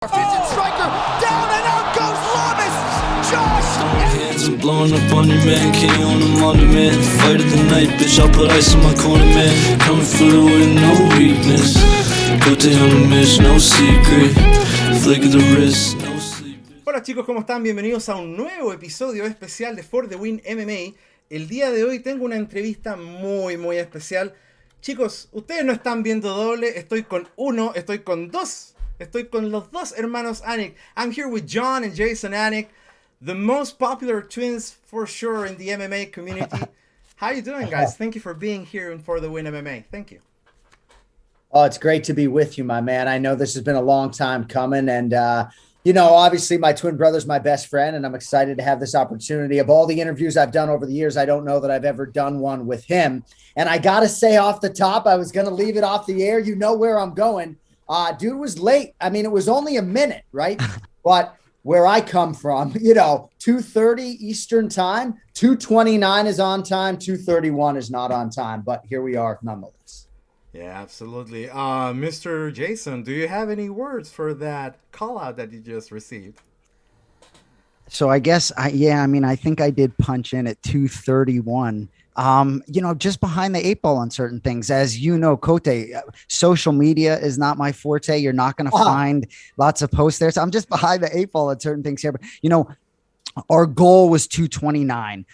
Vision striker, down and out goes Lamas! Josh! Hands are blowing up on your man, KO on him on demand. Fight of the night, bitch, I'll put ice on my corner, man. Coming through with no weakness. Kote on the mission, no secret. Flick of the wrist, no sleep. Hola chicos, ¿cómo están? Bienvenidos a un nuevo episodio especial de Fordewin MMA. El día de hoy tengo una entrevista muy especial. Chicos, ustedes no están viendo doble, estoy con los dos hermanos Anik. I'm here with Jon and Jason Anik, the most popular twins for sure in the MMA community. How you doing, guys? Thank you for being here for the Win MMA. Thank you. Oh, it's great to be with you, my man. I know this has been a long time coming, and obviously my twin brother's my best friend, and I'm excited to have this opportunity. Of all the interviews I've done over the years, I don't know that I've ever done one with him. And I got to say off the top, I was going to leave it off the air. You know where I'm going. Dude was late. I mean, it was only a minute, right? But where I come from, 2:30 Eastern time, 2:29 is on time, 2:31 is not on time. But here we are nonetheless. Yeah, absolutely. Mr. Jason, do you have any words for that call out that you just received? So I guess I think I did punch in at 2:31. Just behind the eight ball on certain things. As you know, Kote, social media is not my forte. You're not going to find lots of posts there. So I'm just behind the eight ball on certain things here. But, our goal was 2:29.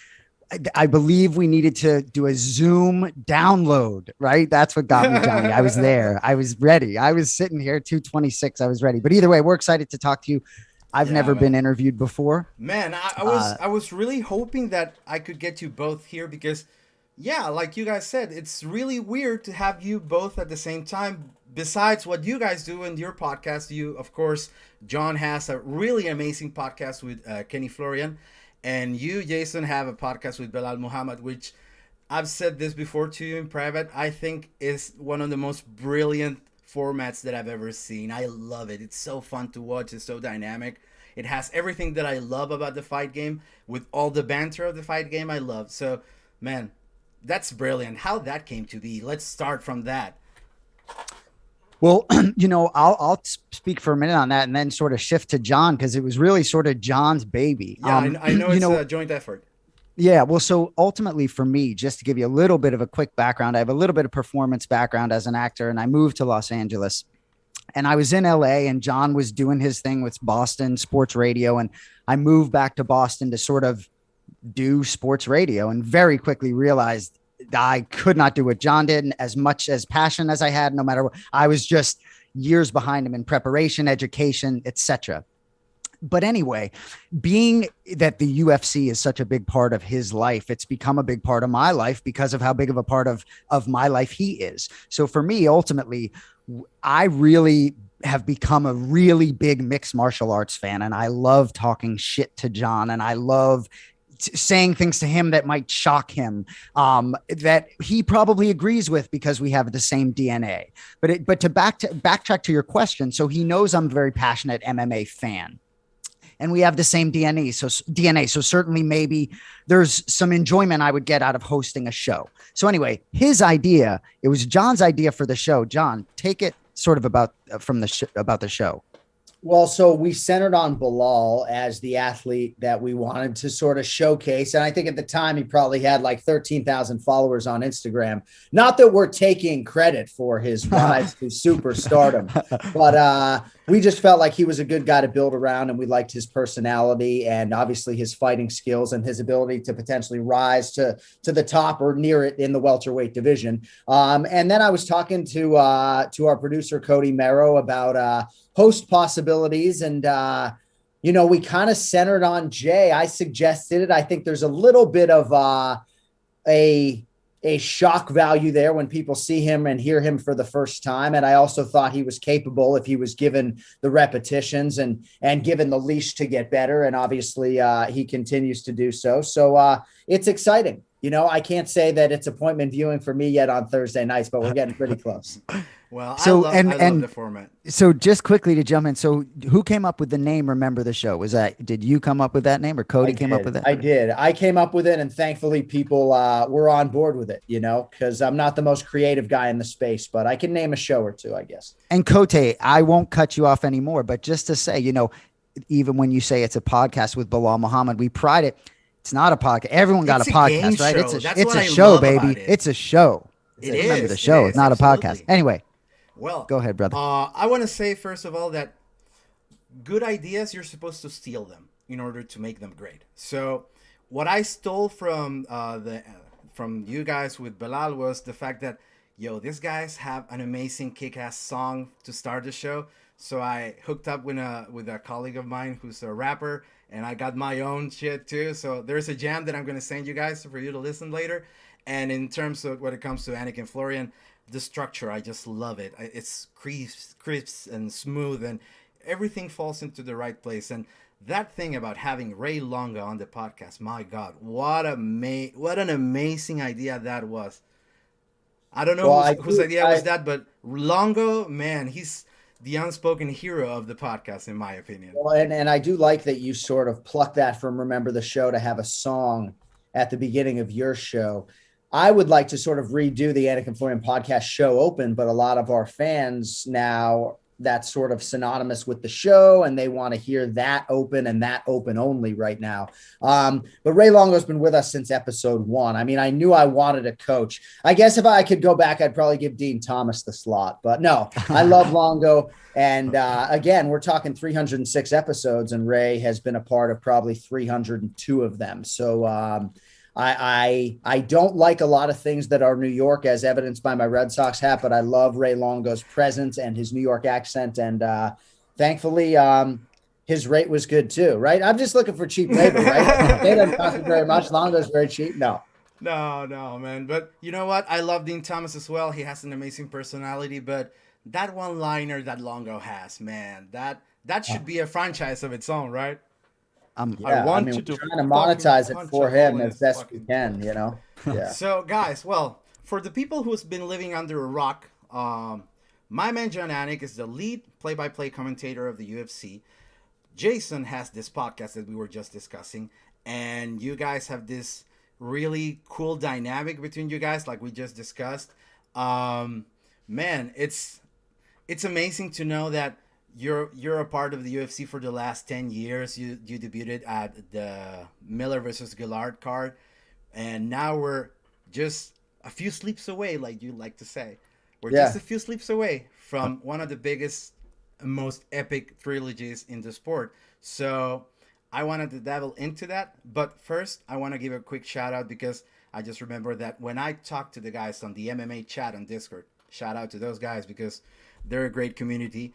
I believe we needed to do a Zoom download, right? That's what got me, Johnny. I was there. I was ready. I was sitting here, 2:26. I was ready. But either way, we're excited to talk to you. I've never been interviewed before. Man, I was really hoping that I could get you both here because, like you guys said, it's really weird to have you both at the same time. Besides what you guys do in your podcast, of course, Jon has a really amazing podcast with Kenny Florian. And you, Jason, have a podcast with Belal Muhammad, which I've said this before to you in private. I think is one of the most brilliant formats that I've ever seen. I love it. It's so fun to watch. It's so dynamic. It has everything that I love about the fight game with all the banter of the fight game I love. So, man, that's brilliant. How that came to be. Let's start from that. Well, I'll speak for a minute on that and then sort of shift to Jon because it was really sort of Jon's baby. Yeah, I know it's a joint effort. Yeah, well, so ultimately for me, just to give you a little bit of a quick background, I have a little bit of performance background as an actor, and I moved to Los Angeles. And I was in LA, and Jon was doing his thing with Boston sports radio, and I moved back to Boston to sort of do sports radio and very quickly realized I could not do what Jon did, and as much as passion as I had, no matter what, I was just years behind him in preparation, education, etc. But anyway, being that the UFC is such a big part of his life, it's become a big part of my life because of how big of a part of my life he is. So for me, ultimately, I really have become a really big mixed martial arts fan, and I love talking shit to Jon, and I love saying things to him that might shock him, that he probably agrees with because we have the same DNA. But to backtrack to your question, so he knows I'm a very passionate MMA fan. And we have the same DNA. So certainly maybe there's some enjoyment I would get out of hosting a show. So anyway, it was Jon's idea for the show. Jon, take it sort of about the show. Well, so we centered on Belal as the athlete that we wanted to sort of showcase. And I think at the time he probably had like 13,000 followers on Instagram. Not that we're taking credit for his rise to superstardom, but we just felt like he was a good guy to build around, and we liked his personality and obviously his fighting skills and his ability to potentially rise to the top or near it in the welterweight division. And then I was talking to our producer, Cody Merrow, about host possibilities. And, we kind of centered on Jay. I suggested it. I think there's a little bit of a shock value there when people see him and hear him for the first time. And I also thought he was capable if he was given the repetitions and given the leash to get better. And obviously he continues to do so. So it's exciting. I can't say that it's appointment viewing for me yet on Thursday nights, but we're getting pretty close. Well, So I love the format. so just quickly to jump in. So who came up with the name Remember the Show? Did you come up with that name or Cody came up with it? I did. I came up with it, and thankfully people were on board with it, because I'm not the most creative guy in the space, but I can name a show or two, I guess. And Kote, I won't cut you off anymore, but just to say, even when you say it's a podcast with Belal Muhammad, we pride it. It's not a podcast. Everyone got It's a a podcast, game right? show. It's That's a what I show, love baby. about it. It's a show. Remember the show. It's not a podcast. Anyway, Well, go ahead, brother. I want to say first of all that good ideas, you're supposed to steal them in order to make them great. So what I stole from from you guys with Belal was the fact that these guys have an amazing kick-ass song to start the show. So I hooked up with a colleague of mine who's a rapper, and I got my own shit too. So there's a jam that I'm gonna send you guys for you to listen later. And in terms of when it comes to Anik and Florian, the structure, I just love it. It's crisp and smooth, and everything falls into the right place. And that thing about having Ray Longo on the podcast, my God, what an amazing idea that was. I don't know whose idea was that, but Longo, man, he's the unspoken hero of the podcast, in my opinion. Well, and I do like that you sort of pluck that from Remember the Show to have a song at the beginning of your show. I would like to sort of redo the Anik and Florian podcast show open, but a lot of our fans now, that's sort of synonymous with the show, and they want to hear that open and that open only right now. But Ray Longo's been with us since episode 1. I mean, I knew I wanted a coach. I guess if I could go back, I'd probably give Dean Thomas the slot. But no, I love Longo. And again, we're talking 306 episodes, and Ray has been a part of probably 302 of them. So I don't like a lot of things that are New York, as evidenced by my Red Sox hat, but I love Ray Longo's presence and his New York accent. And thankfully, his rate was good too, right? I'm just looking for cheap labor, right? They don't cost me very much. Longo's very cheap. No, man. But you know what? I love Dean Thomas as well. He has an amazing personality, but that one-liner that Longo has, man, that should be a franchise of its own, right? We're trying to monetize it for him as best we can, Yeah. So, guys, well, for the people who's been living under a rock, my man Jon Anik is the lead play-by-play commentator of the UFC. Jason has this podcast that we were just discussing, and you guys have this really cool dynamic between you guys, like we just discussed. Man, it's amazing to know that you're a part of the UFC for the last 10 years. You debuted at the Miller versus Gillard card, and now we're just a few sleeps away, like you like to say. We're just a few sleeps away from one of the biggest, most epic trilogies in the sport. So I wanted to dabble into that. But first, I want to give a quick shout out, because I just remember that when I talked to the guys on the MMA chat on Discord, shout out to those guys because they're a great community.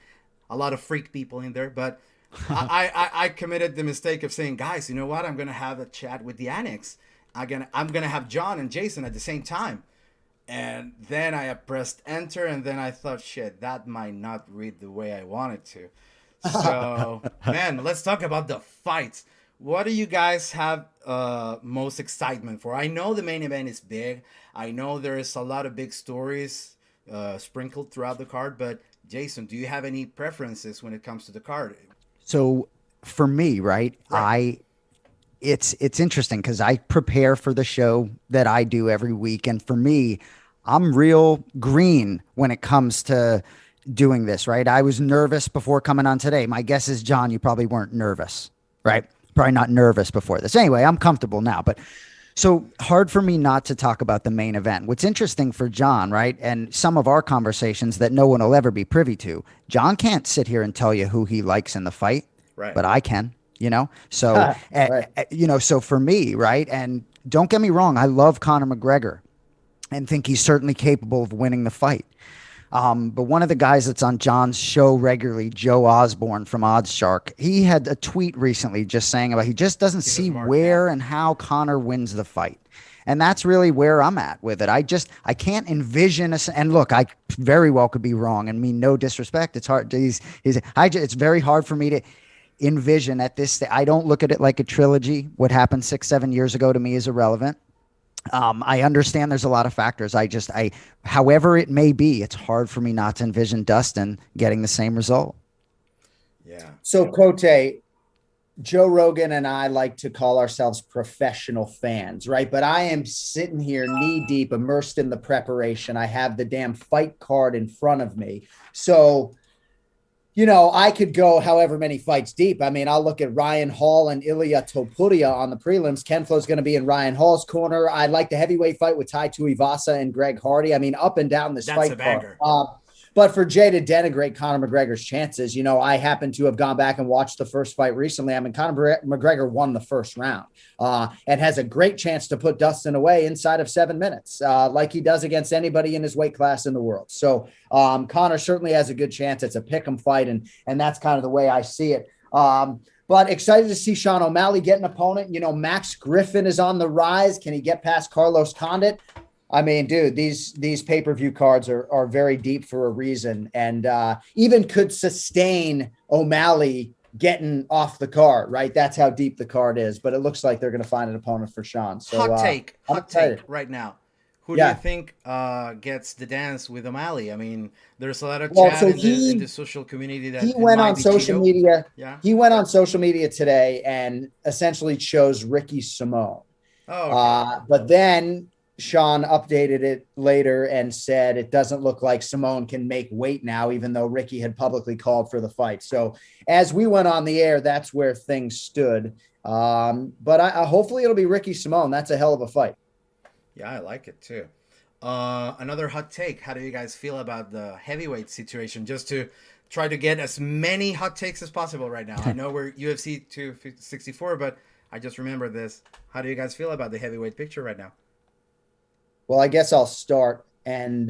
A lot of freak people in there, but I committed the mistake of saying, guys, you know what? I'm gonna have a chat with the Aniks. I'm gonna have Jon and Jason at the same time. And then I pressed enter, and then I thought, shit, that might not read the way I wanted to. So, man, let's talk about the fights. What do you guys have most excitement for? I know the main event is big. I know there's a lot of big stories sprinkled throughout the card, but Jason, do you have any preferences when it comes to the card? So for me, right. It's interesting because I prepare for the show that I do every week. And for me, I'm real green when it comes to doing this, right? I was nervous before coming on today. My guess is, Jon, you probably weren't nervous, right? Probably not nervous before this. Anyway, I'm comfortable now, but so hard for me not to talk about the main event. What's interesting for Jon, right? And some of our conversations that no one will ever be privy to, Jon can't sit here and tell you who he likes in the fight, right? But I can, so, so for me, right. And don't get me wrong. I love Conor McGregor and think he's certainly capable of winning the fight. But one of the guys that's on Jon's show regularly, Joe Osborne from OddsShark, he had a tweet recently just saying about he just doesn't see where and how Conor wins the fight. And that's really where I'm at with it. I can't envision and look, I very well could be wrong and mean no disrespect. It's hard. It's very hard for me to envision at this. I don't look at it like a trilogy. What happened 6-7 years ago to me is irrelevant. I understand there's a lot of factors. However it may be, it's hard for me not to envision Dustin getting the same result. Yeah. So Kote, Joe Rogan and I like to call ourselves professional fans, right? But I am sitting here knee deep, immersed in the preparation. I have the damn fight card in front of me. So, you know, I could go however many fights deep. I mean, I'll look at Ryan Hall and Ilya Topuria on the prelims. Ken Flo's going to be in Ryan Hall's corner. I like the heavyweight fight with Tai Tuivasa and Greg Hardy. I mean, up and down this fight card. But for Jay to denigrate Conor McGregor's chances, you know, I happen to have gone back and watched the first fight recently. I mean, Conor McGregor won the first round and has a great chance to put Dustin away inside of 7 minutes, like he does against anybody in his weight class in the world. So Conor certainly has a good chance. It's a pick'em fight, and that's kind of the way I see it. But excited to see Sean O'Malley get an opponent. You know, Max Griffin is on the rise. Can he get past Carlos Condit? I mean, dude, these pay-per-view cards are very deep for a reason, and even could sustain O'Malley getting off the card, right? That's how deep the card is. But it looks like they're going to find an opponent for Sean. So hot take right now. Who do you think gets the dance with O'Malley? I mean, there's a lot of chat in the social community that he went on social media. Yeah, he went on social media today and essentially chose Ricky Simone. Oh, okay. But then Sean updated it later and said it doesn't look like Simone can make weight now, even though Ricky had publicly called for the fight. So as we went on the air, that's where things stood. But hopefully it'll be Ricky Simone. That's a hell of a fight. Yeah, I like it too. Another hot take. How do you guys feel about the heavyweight situation? Just to try to get as many hot takes as possible right now. I know we're UFC 264, but I just remember this. How do you guys feel about the heavyweight picture right now? Well, I guess I'll start and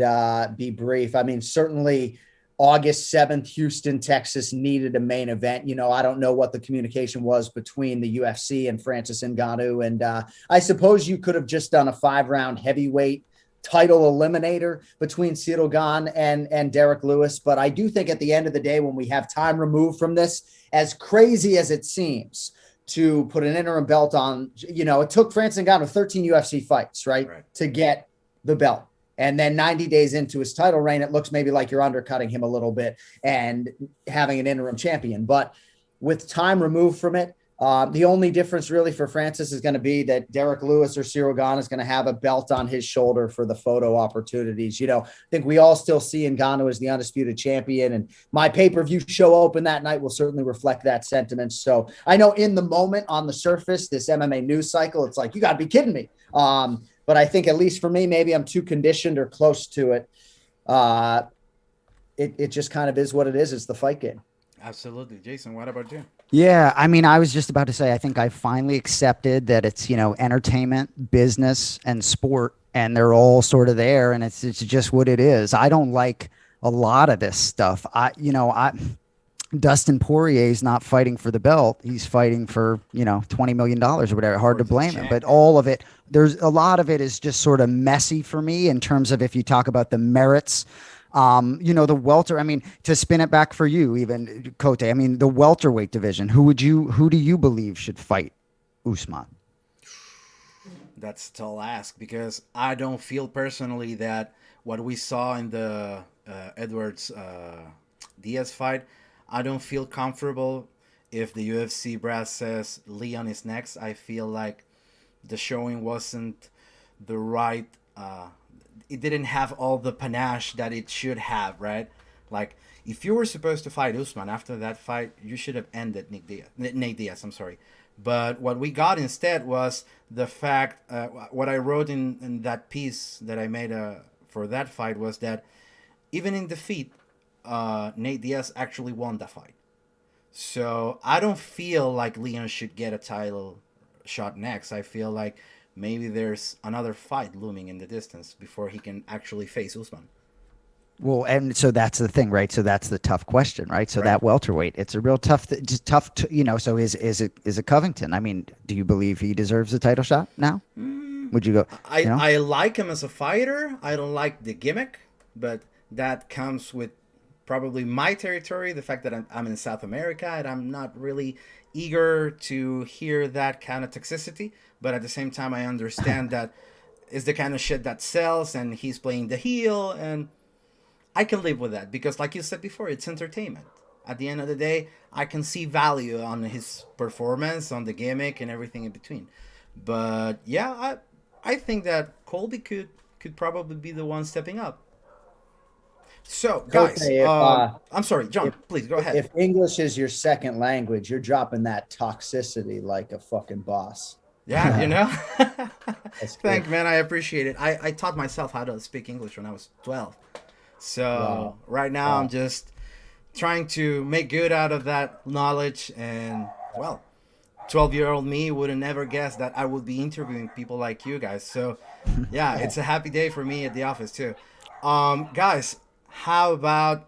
be brief. I mean, certainly August 7th, Houston, Texas needed a main event. You know, I don't know what the communication was between the UFC and Francis Ngannou. And I suppose you could have just done a 5-round heavyweight title eliminator between Ciryl Gane and Derek Lewis. But I do think at the end of the day, when we have time removed from this, as crazy as it seems, to put an interim belt on, you know, it took Francis Ngannou 13 UFC fights, right, to get the belt. And then 90 days into his title reign, it looks maybe like you're undercutting him a little bit and having an interim champion. But with time removed from it, the only difference really for Francis is going to be that Derek Lewis or Ciryl Gane is going to have a belt on his shoulder for the photo opportunities. You know, I think we all still see Ngannou as the undisputed champion, and my pay-per-view show open that night will certainly reflect that sentiment. So I know in the moment on the surface, this MMA news cycle, it's like, you got to be kidding me. But I think at least for me, maybe I'm too conditioned or close to it. It just kind of is what it is. It's the fight game. Absolutely. Jason, what about you? Yeah, I mean, I was just about to say, I think I finally accepted that it's, you know, entertainment, business, and sport, and they're all sort of there, and it's just what it is. I don't like a lot of this stuff. Dustin Poirier's not fighting for the belt. He's fighting for, you know, $20 million or whatever. Hard to blame him. But all of it, there's a lot of it is just sort of messy for me in terms of if you talk about the merits. You know, the welter, I mean, to spin it back for you, even Kote, I mean, the welterweight division, who do you believe should fight Usman? That's a tall ask, because I don't feel personally that what we saw in the Edwards Diaz fight, I don't feel comfortable if the UFC brass says Leon is next. I feel like the showing wasn't the right, it didn't have all the panache that it should have, right? Like, if you were supposed to fight Usman after that fight, you should have ended Nate Diaz, I'm sorry. But what we got instead was the fact, what I wrote in that piece that I made for that fight was that even in defeat, Nate Diaz actually won that fight. So I don't feel like Leon should get a title shot next. I feel like maybe there's another fight looming in the distance before he can actually face Usman. Well, and so that's the thing, right? So that's the tough question, right? So that welterweight, it's a real tough, you know. So is it Covington? I mean, do you believe he deserves a title shot now? Would you go? I like him as a fighter. I don't like the gimmick, but that comes with probably my territory, the fact that I'm in South America and I'm not really eager to hear that kind of toxicity. But at the same time, I understand that is the kind of shit that sells, and he's playing the heel, and I can live with that because, like you said before, it's entertainment. At the end of the day, I can see value on his performance, on the gimmick, and everything in between. But yeah, I think that Colby could probably be the one stepping up. So, guys, I'm sorry, John, please go ahead. If English is your second language, you're dropping that toxicity like a fucking boss. Yeah, you know? Thanks, man. I appreciate it. I taught myself how to speak English when I was 12. So right now I'm just trying to make good out of that knowledge. And, well, 12-year-old me would have never guessed that I would be interviewing people like you guys. So, yeah, it's a happy day for me at the office, too. Guys, how about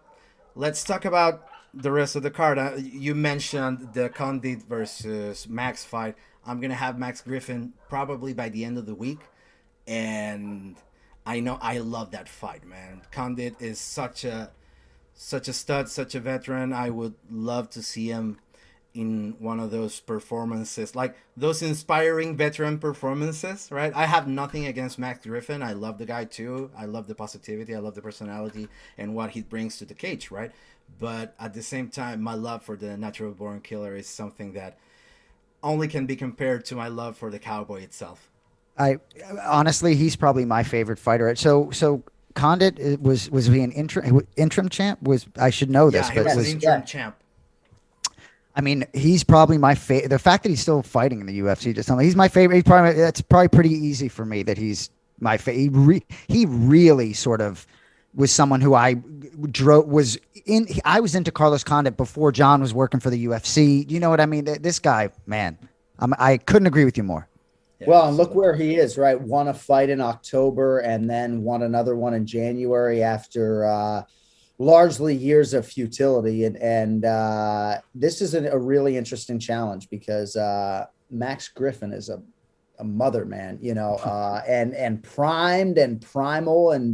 let's talk about the rest of the card. You mentioned the Condit versus Max fight. I'm going to have Max Griffin probably by the end of the week. And I know I love that fight, man. Condit is such a stud, such a veteran. I would love to see him in one of those performances, like those inspiring veteran performances, right? I have nothing against Max Griffin. I love the guy too. I love the positivity. I love the personality and what he brings to the cage, right? But at the same time, my love for the natural born killer is something that only can be compared to my love for the cowboy itself. I honestly, he's probably my favorite fighter. So Condit was he an interim champ? I should know this, but was an interim champ. I mean, he's probably my favorite. The fact that he's still fighting in the UFC, just he's my favorite. That's probably pretty easy for me that he's my favorite. He really sort of was someone who I was into Carlos Condit before John was working for the UFC. You know what I mean? This guy, man, I couldn't agree with you more. Well, and look where he is, right? Won a fight in October and then won another one in January after largely years of futility. And this is a really interesting challenge because Max Griffin is a mother, man, you know, and primed and primal. And,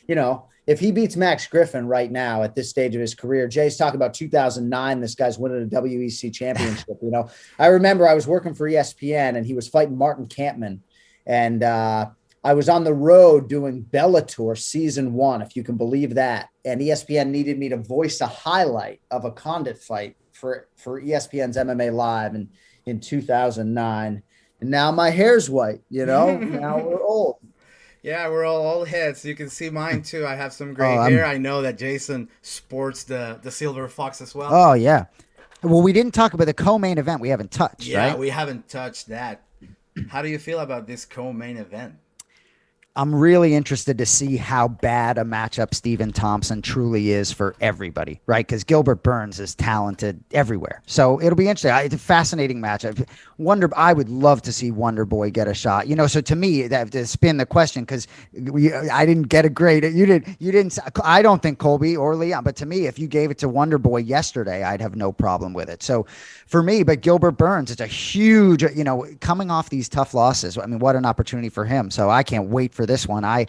you know, if he beats Max Griffin right now at this stage of his career, Jay's talking about 2009, this guy's winning a WEC championship. You know, I remember I was working for ESPN and he was fighting Martin Kampmann. And I was on the road doing Bellator season 1, if you can believe that. And ESPN needed me to voice a highlight of a Condit fight for ESPN's MMA Live in 2009. And now my hair's white, you know, now we're old. Yeah, we're all old heads. You can see mine too. I have some gray hair. I know that Jason sports the silver fox as well. Oh, yeah. Well, we didn't talk about the co-main event we haven't touched, right? Yeah, right? we haven't touched that. How do you feel about this co-main event? I'm really interested to see how bad a matchup Stephen Thompson truly is for everybody, right? Because Gilbert Burns is talented everywhere. So it'll be interesting. It's a fascinating matchup. I would love to see Wonder Boy get a shot. You know, so to me, that to spin the question, because I didn't get a grade. You didn't. I don't think Colby or Leon, but to me, if you gave it to Wonder Boy yesterday, I'd have no problem with it. So for me, but Gilbert Burns, it's a huge, you know, coming off these tough losses. I mean, what an opportunity for him. So I can't wait for this one. I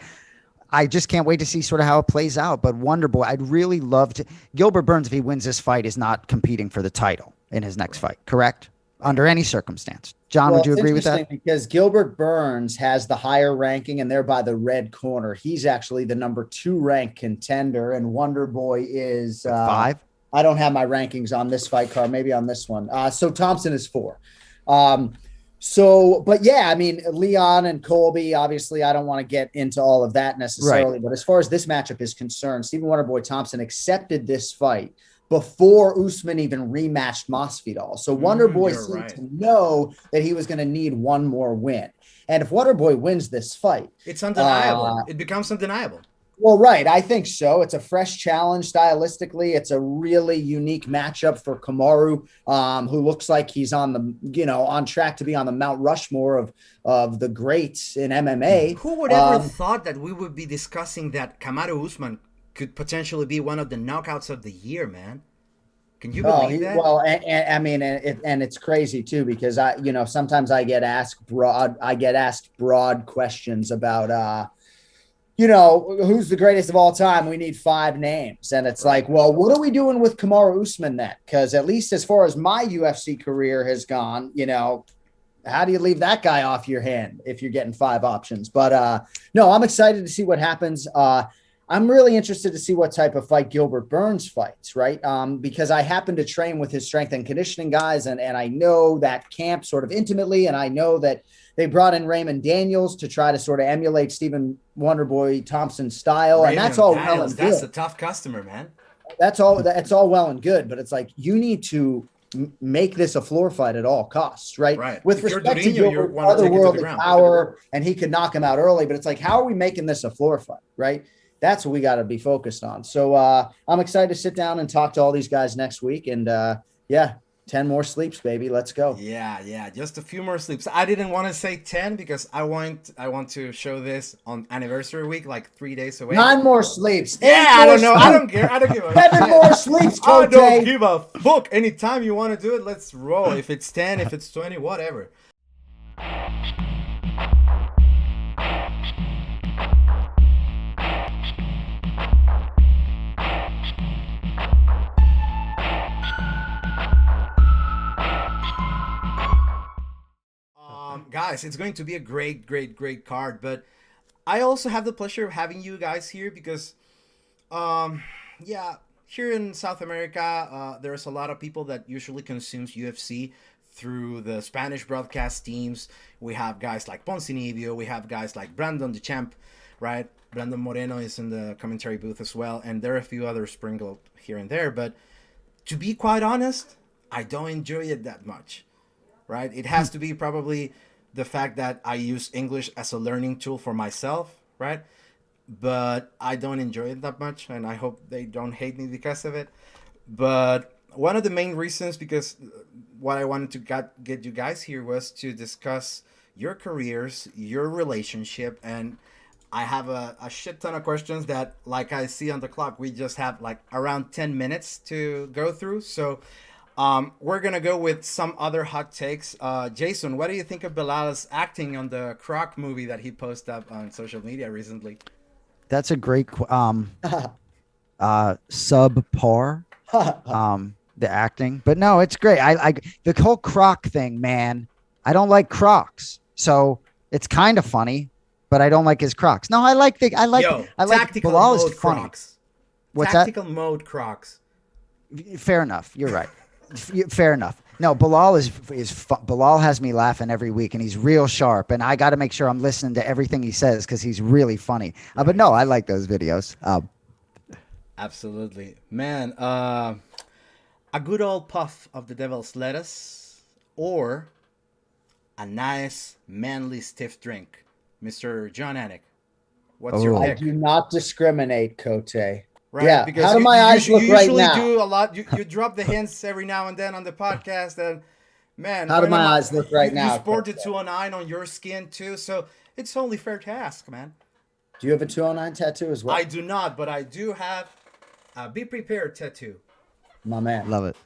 just can't wait to see sort of how it plays out. But Wonder Boy, I'd really love to. Gilbert Burns, if he wins this fight, is not competing for the title in his next fight, correct? Under any circumstance. John, would you agree with that? Because Gilbert Burns has the higher ranking and thereby the red corner. He's actually the number 2 ranked contender, and Wonder Boy is 5. I don't have my rankings on this fight card, maybe on this one. So Thompson is 4. But yeah, I mean, Leon and Colby, obviously, I don't want to get into all of that necessarily. Right. But as far as this matchup is concerned, Stephen Wonderboy Thompson accepted this fight before Usman even rematched Masvidal. So Wonderboy seemed to know that he was going to need one more win. And if Wonderboy wins this fight, it's undeniable. It becomes undeniable. Well, right. I think so. It's a fresh challenge stylistically. It's a really unique matchup for Kamaru, who looks like he's on track to be on the Mount Rushmore of the greats in MMA. Who would ever thought that we would be discussing that Kamaru Usman could potentially be one of the knockouts of the year, man? Can you believe that? Well, I mean, it's crazy too, because sometimes I get asked broad questions about, who's the greatest of all time? We need 5 names. And it's like, well, what are we doing with Kamaru Usman then? Because at least as far as my UFC career has gone, how do you leave that guy off your hand if you're getting 5 options? But no, I'm excited to see what happens. I'm really interested to see what type of fight Gilbert Burns fights, right? Because I happen to train with his strength and conditioning guys, and I know that camp sort of intimately, and I know that they brought in Raymond Daniels to try to sort of emulate Stephen Wonderboy Thompson's style, and that's all well and good. That's a tough customer, man. That's all well and good, but it's like you need to make this a floor fight at all costs, right? Right. With respect to Gilbert, otherworldly power, and he could knock him out early, but it's like, how are we making this a floor fight, right? That's what we got to be focused on. So I'm excited to sit down and talk to all these guys next week. And yeah, 10 more sleeps, baby. Let's go. Yeah. Just a few more sleeps. I didn't want to say 10 because I want to show this on anniversary week, like 3 days away. 9 more sleeps. Yeah, I don't know. I don't care. I don't give a fuck. 7 more sleeps, Kote. I don't give a fuck. Anytime you want to do it, let's roll. If it's 10, if it's 20, whatever. Guys, it's going to be a great card, but I also have the pleasure of having you guys here because yeah, here in South America, there's a lot of people that usually consumes UFC through the Spanish broadcast teams. We have guys like Poncinibio, we have guys like Brandon the Champ, right? Brandon Moreno is in the commentary booth as well, and there are a few others sprinkled here and there, but to be quite honest, I don't enjoy it that much, right? It has to be probably the fact that I use English as a learning tool for myself, right? But I don't enjoy it that much, and I hope they don't hate me because of it. But one of the main reasons, because what I wanted to get you guys here was to discuss your careers, your relationship, and I have a shit ton of questions that, like I see on the clock, we just have like around 10 minutes to go through. So we're going to go with some other hot takes. Jason, what do you think of Belal's acting on the Croc movie that he posted up on social media recently? That's a great subpar the acting, but no, it's great. I the whole Croc thing, man. I don't like Crocs, so it's kind of funny, but I don't like his Crocs. No, I like Tactical mode Crocs. What's tactical mode Crocs? Fair enough. You're right. Fair enough. No, Belal Belal has me laughing every week, and he's real sharp. And I got to make sure I'm listening to everything he says because he's really funny. But no, I like those videos. Absolutely, man. A good old puff of the devil's lettuce, or a nice manly stiff drink, Mr. Jon Anik. What's your pick? I do not discriminate, Kote. Right, yeah. Because how do my eyes look right now? You usually do a lot. You drop the hints every now and then on the podcast, and man, how do my eyes look right now? You sported 209 on your skin too, so it's only fair to ask, man. Do you have a 209 tattoo as well? I do not, but I do have a Be Prepared tattoo. My man, love it.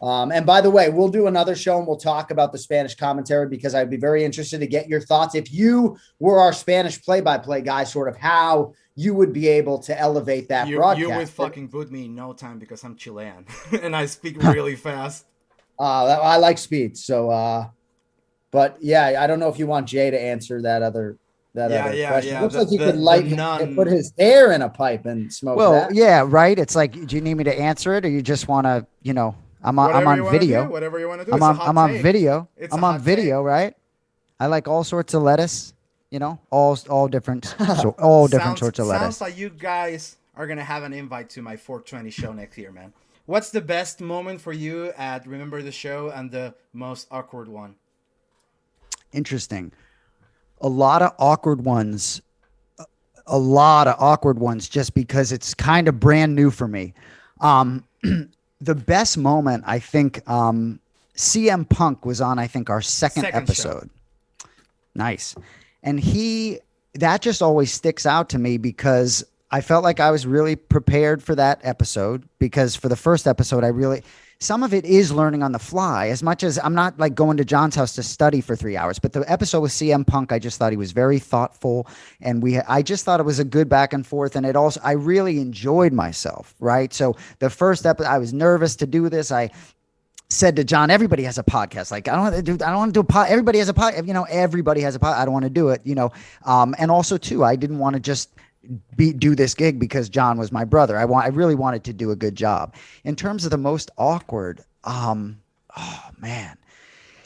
And by the way, we'll do another show and we'll talk about the Spanish commentary because I'd be very interested to get your thoughts. If you were our Spanish play-by-play guy, sort of how you would be able to elevate that broadcast. You would fucking boot me in no time because I'm Chilean and I speak really fast. I like speed. So, but yeah, I don't know if you want Jay to answer that other question. It looks like you could light and put his hair in a pipe and smoke that. Yeah, right. It's like, do you need me to answer it or you just want to, I'm on video. Whatever you want to do. I'm on video. I'm on video, right? I like all sorts of lettuce. All different sorts of lettuce. Sounds like you guys are gonna have an invite to my 420 show next year, man. What's the best moment for you at Remember the Show and the most awkward one? Interesting. A lot of awkward ones just because it's kind of brand new for me. The best moment, I think, CM Punk was on, I think, our second episode. Show. Nice. And that just always sticks out to me because I felt like I was really prepared for that episode because for the first episode, some of it is learning on the fly as much as I'm not like going to John's house to study for 3 hours, but the episode with CM Punk, I just thought he was very thoughtful and I just thought it was a good back and forth. And I really enjoyed myself. Right. So the first episode, I was nervous to do this. said to Jon, everybody has a podcast. Like, I don't want to do a pod. Everybody has a pod. Everybody has a pod. I don't want to do it, and also too, I didn't want to just do this gig because Jon was my brother. I really wanted to do a good job. In terms of the most awkward, oh man,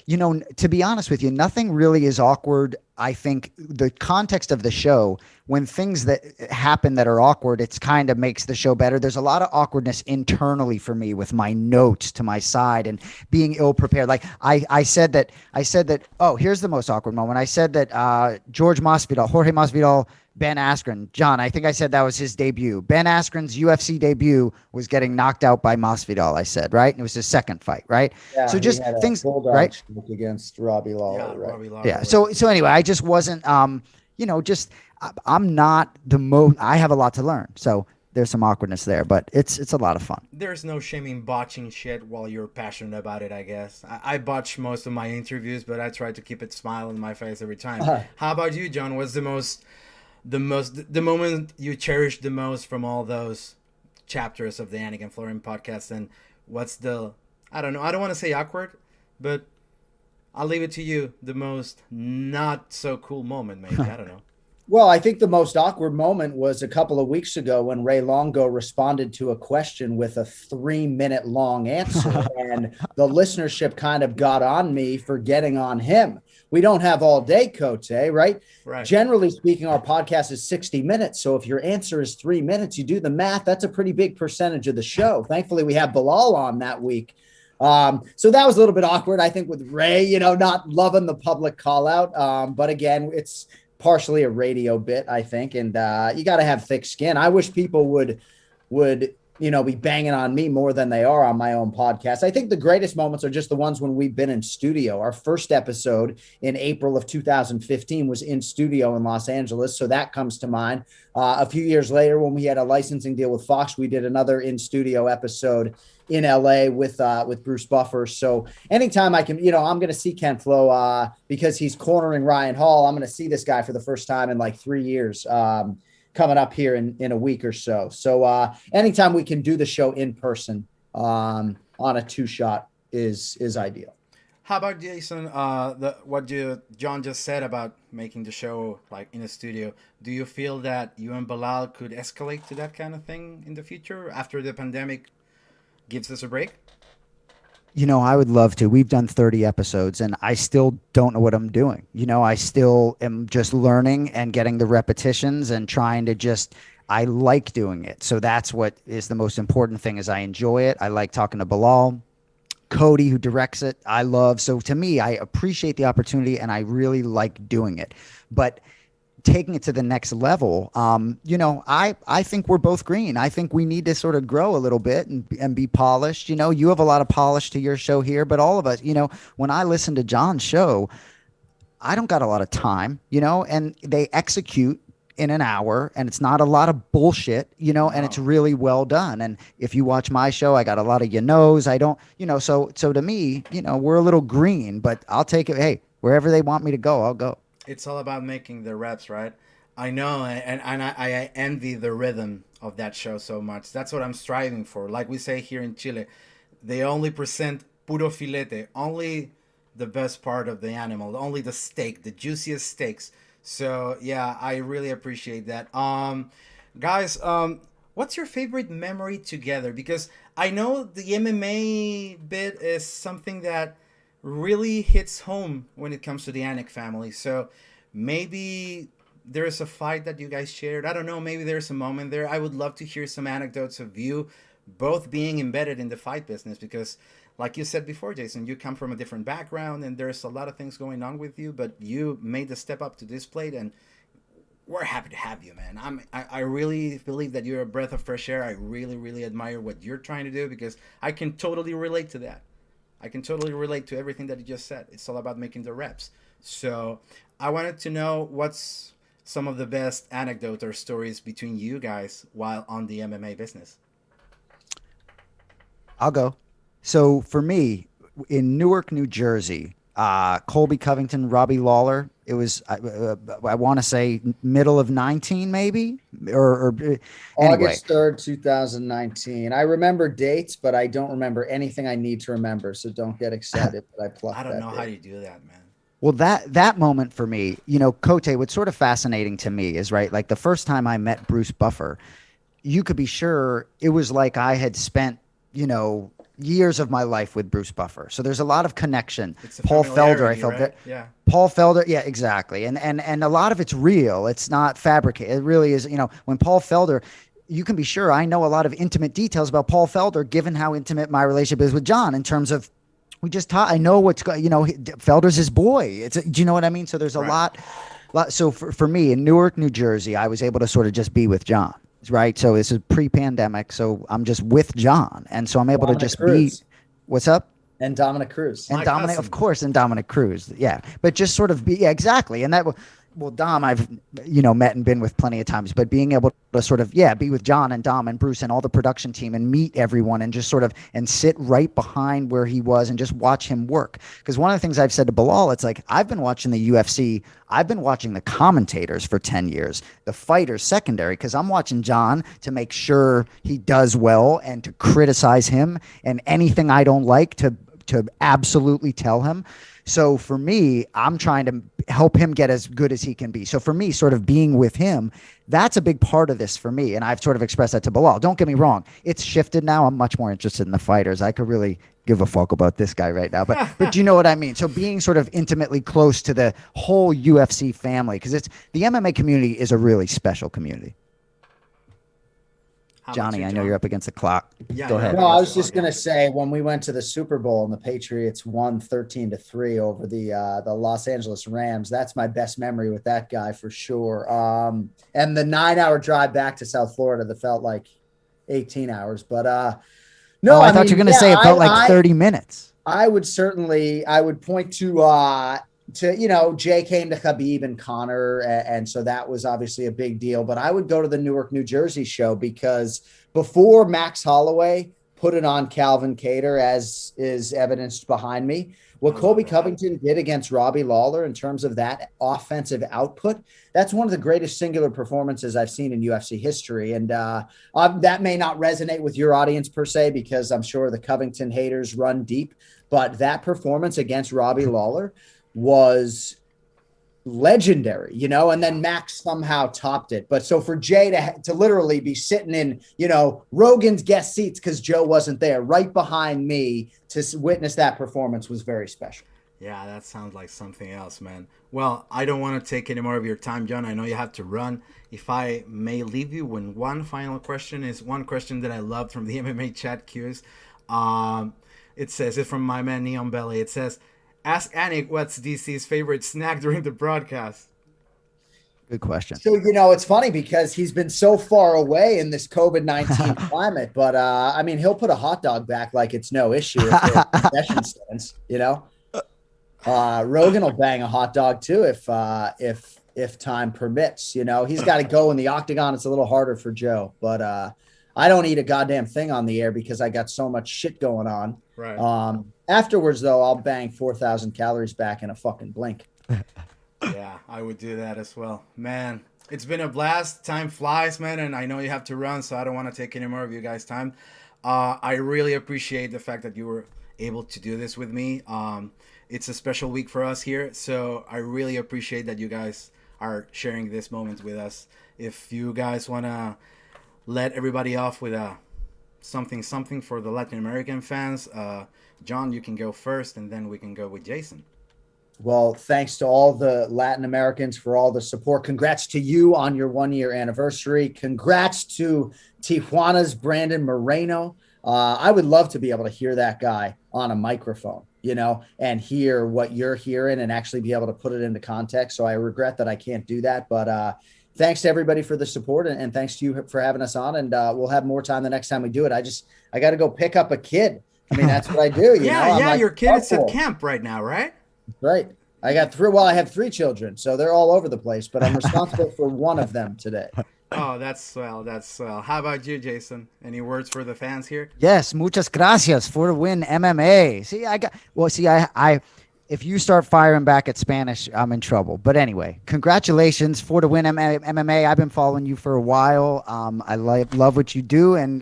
to be honest with you, nothing really is awkward. I think the context of the show, when things that happen that are awkward, it's kind of makes the show better. There's a lot of awkwardness internally for me with my notes to my side and being ill prepared. Like I said that, oh, here's the most awkward moment. I said that Jorge Masvidal, Ben Askren, Jon, I think I said that was his debut. Ben Askren's UFC debut was getting knocked out by Masvidal, I said, right? And it was his second fight, right? Yeah, so just things, right? Against Robbie Lawler, right? Robbie Lawler, yeah. So anyway, I just wasn't, I'm not the most, I have a lot to learn. So there's some awkwardness there, but it's a lot of fun. There's no shame in botching shit while you're passionate about it, I guess. I botch most of my interviews, but I try to keep it smile on my face every time. How about you, Jon? What's the moment you cherish the most from all those chapters of the Anik and Florian podcast? And what's I don't know, I don't want to say awkward, but I'll leave it to you. The most not so cool moment, maybe. I don't know. Well, I think the most awkward moment was a couple of weeks ago when Ray Longo responded to a question with a 3-minute long answer, and the listenership kind of got on me for getting on him. We don't have all day, Kote, right? Right. Generally speaking, our podcast is 60 minutes. So if your answer is 3 minutes, you do the math. That's a pretty big percentage of the show. Thankfully, we have Belal on that week. So that was a little bit awkward, I think, with Ray, not loving the public call out. But again, it's partially a radio bit, I think. And you got to have thick skin. I wish people would be banging on me more than they are on my own podcast. I think the greatest moments are just the ones when we've been in studio. Our first episode in April of 2015 was in studio in Los Angeles. So that comes to mind. A few years later, when we had a licensing deal with Fox, we did another in studio episode in LA with Bruce Buffer. So anytime I can, I'm going to see Ken Flo because he's cornering Ryan Hall. I'm going to see this guy for the first time in like 3 years. Coming up here in a week or so. So anytime we can do the show in person on a 2-shot is ideal. How about Jason? What Jon just said about making the show like in a studio. Do you feel that you and Belal could escalate to that kind of thing in the future after the pandemic gives us a break? I would love to. We've done 30 episodes and I still don't know what I'm doing. I still am just learning and getting the repetitions and trying to I like doing it. So that's what is the most important thing is I enjoy it. I like talking to Belal. Kote, who directs it, I love. So to me, I appreciate the opportunity and I really like doing it. But taking it to the next level, I think we're both green. I think we need to sort of grow a little bit and be polished. You have a lot of polish to your show here, but all of us, when I listen to Jon's show, I don't got a lot of time, and they execute in an hour and it's not a lot of bullshit, and it's really well done. And if you watch my show, I got a lot of I don't, so to me, we're a little green, but I'll take it. Hey, wherever they want me to go, I'll go. It's all about making the reps, right? I know, and I envy the rhythm of that show so much. That's what I'm striving for. Like we say here in Chile, they only present puro filete, only the best part of the animal, only the steak, the juiciest steaks. So yeah, I really appreciate that. Guys, what's your favorite memory together? Because I know the MMA bit is something that really hits home when it comes to the Anik family. So maybe there's a fight that you guys shared. I don't know. Maybe there's a moment there. I would love to hear some anecdotes of you both being embedded in the fight business because like you said before, Jason, you come from a different background and there's a lot of things going on with you, but you made the step up to this plate and we're happy to have you, man. I really believe that you're a breath of fresh air. I really, really admire what you're trying to do because I can totally relate to that. I can totally relate to everything that you just said. It's all about making the reps. So I wanted to know what's some of the best anecdotes or stories between you guys while on the MMA business. I'll go. So for me, in Newark, New Jersey, Colby Covington, Robbie Lawler. It was, I want to say middle of 19, maybe, or anyway. August 3rd, 2019. I remember dates, but I don't remember anything I need to remember. So don't get excited that I plucked I don't know date. how you do that, man. Well, that moment for me, you know, Kote, what's sort of fascinating to me is, right, like the first time I met Bruce Buffer, you could be sure it was like I had spent, you know, years of my life with Bruce Buffer. So there's a lot of connection. Paul Felder, I felt that. Yeah. Paul Felder, yeah, exactly. And a lot of it's real. It's not fabricated. It really is, you know, when Paul Felder, you can be sure I know a lot of intimate details about Paul Felder, given how intimate my relationship is with Jon, in terms of we just taught, I know what's going, you know, Felder's his boy. Do you know what I mean? So there's a lot. So for me in Newark, New Jersey, I was able to sort of just be with Jon. Right. So this is pre-pandemic. So I'm just with Jon. And so I'm able to just be. What's up? And Dominic Cruz. And Dominic, of course, and Dominic Cruz. Yeah. But just sort of be, yeah, exactly. And that, well, Dom, I've, you know, met and been with plenty of times, but being able to sort of, yeah, be with Jon and Dom and Bruce and all the production team and meet everyone and just sort of, and sit right behind where he was and just watch him work. Because one of the things I've said to Belal, it's like, I've been watching the UFC. I've been watching the commentators for 10 years, the fighters secondary, because I'm watching Jon to make sure he does well and to criticize him, and anything I don't like to absolutely tell him. So for me, I'm trying to help him get as good as he can be. So for me, sort of being with him, that's a big part of this for me. And I've sort of expressed that to Belal. Don't get me wrong. It's shifted now. I'm much more interested in the fighters. I could really give a fuck about this guy right now. But you know what I mean? So being sort of intimately close to the whole UFC family, because it's the MMA community is a really special community. Johnny, I know you're up against the clock. Yeah, Go ahead. No, I was just going to say, when we went to the Super Bowl and the Patriots won 13-3 over the Los Angeles Rams, that's my best memory with that guy for sure. And the 9-hour drive back to South Florida that felt like 18 hours. But no, I thought you were going to say it felt like 30 minutes. I would point to, you know, Jay came to Khabib and Connor, and so that was obviously a big deal. But I would go to the Newark, New Jersey show, because before Max Holloway put it on Calvin Kattar, as is evidenced behind me, what Colby Covington did against Robbie Lawler in terms of that offensive output, that's one of the greatest singular performances I've seen in UFC history. And that may not resonate with your audience per se, because I'm sure the Covington haters run deep, but that performance against Robbie Lawler was legendary, you know, and then Max somehow topped it. But so for Jay to literally be sitting in, you know, Rogan's guest seats, because Joe wasn't there, right behind me to witness that performance was very special. Yeah, that sounds like something else, man. Well, I don't want to take any more of your time, Jon. I know you have to run. If I may leave you with one final question, is one question that I loved from the MMA chat queues. It says, it's from my man Neon Belly. It says, ask Anik what's DC's favorite snack during the broadcast. Good question. So, you know, it's funny because he's been so far away in this COVID-19 climate, but I mean, he'll put a hot dog back like it's no issue if the concession stands, you know. Rogan will bang a hot dog too if time permits. You know, he's got to go in the octagon. It's a little harder for Joe, but I don't eat a goddamn thing on the air because I got so much shit going on. Right. Afterwards, though, I'll bang 4,000 calories back in a fucking blink. Yeah, I would do that as well. Man, it's been a blast. Time flies, man, and I know you have to run, so I don't want to take any more of you guys' time. I really appreciate the fact that you were able to do this with me. It's a special week for us here, so I really appreciate that you guys are sharing this moment with us. If you guys want to let everybody off with something for the Latin American fans, Jon, you can go first, and then we can go with Jason. Well, thanks to all the Latin Americans for all the support. Congrats to you on your 1-year anniversary. Congrats to Tijuana's Brandon Moreno. I would love to be able to hear that guy on a microphone, you know, and hear what you're hearing and actually be able to put it into context. So I regret that I can't do that, but thanks to everybody for the support, and thanks to you for having us on. And we'll have more time the next time we do it. I got to go pick up a kid. I mean, that's what I do. You know? Yeah, like, your kid is at camp right now, right? Right. I got three. Well, I have 3 children, so they're all over the place, but I'm responsible for one of them today. Oh, that's swell. That's swell. How about you, Jason? Any words for the fans here? Yes, muchas gracias for the win MMA. if you start firing back at Spanish, I'm in trouble. But anyway, congratulations for the win MMA. I've been following you for a while. I love what you do, and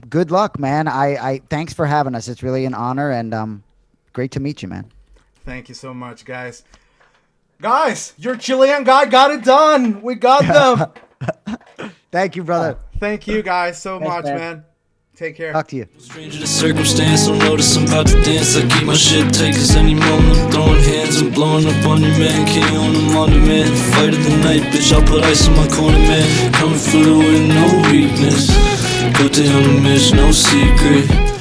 good luck, man. I thanks for having us. It's really an honor, and great to meet you, man. Thank you so much, guys. Guys, your Chilean guy got it done. We got them. Thank you, brother. Thank you guys so Thanks, much, man. man. Take care. Talk to you. Stranger to circumstance, don't notice I'm about to dance. I keep my shit tight, cause any moment I'm throwing hands and blowing up on your man. Kenny on him on demand. Fight of the night, bitch, I'll put ice on my corner, man. Coming through with no weakness. Kote on the mission, no secret.